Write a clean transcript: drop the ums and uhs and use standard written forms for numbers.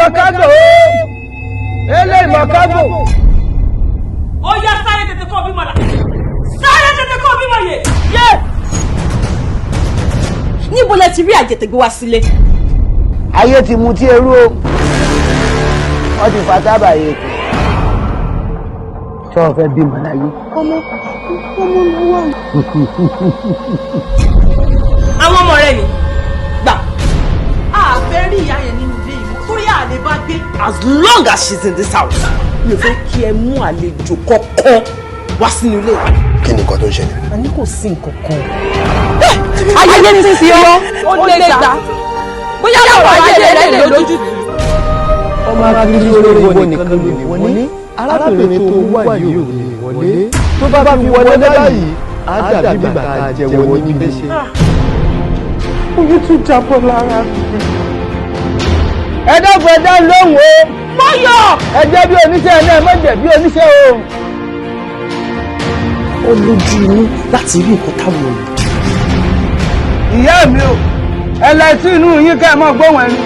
mọ̀kágò eléyìí mọ̀kágò. Ó yá sáré tètè kó bímọ là. Sáré tètè kó bímọ yè. Yé. Níbo lẹ ti rí àjẹtẹ̀gbé wá sílé? Ayé ti mu tí eru o. Wọ́n ti fa tábà yé kù. Ṣé wọ́n fẹ́ bímọ láyé? Ọmọ lọ́wọ́. Àwọn ọmọ rẹ̀ ni gbà. A fẹ́ rí ìyá yẹn nínú ilé yìí torí àlè bá gbé. As long as she's in this house, mi ò fẹ́ kí ẹ mú àlejò kọ̀ọ̀kan wá sínú ilé. Kí ni nǹkan tó ń ṣẹlẹ̀? A ní kò sí nǹkan kan. ayé ti fi ọ́ ó lè gbà bóyá lọ́wọ́ ayé rẹ̀ lè lójú. Ọmọ akíní olórí ìwọ nìkan ló lè wọlé. Arábìnrin tó wà yìí ò lè wọlé. Tó bá fi wọlé báyìí, á dàbí bàtà àjẹwò ní gbèsè. Ojú tún jábọ́ lára mi. Ẹ dọ́gbọ̀ ẹ dá lóhùn o. Mọ́yọ̀. Ẹ jẹ́ bí oníṣẹ́ náà má jẹ́ bí oníṣẹ́ o. Ó lójú inú láti rí nǹkan táwọn ò lè. Ìyá mi o, ẹ lọ sí inú yín ká ẹ mọ́ gbóhùn ẹnu.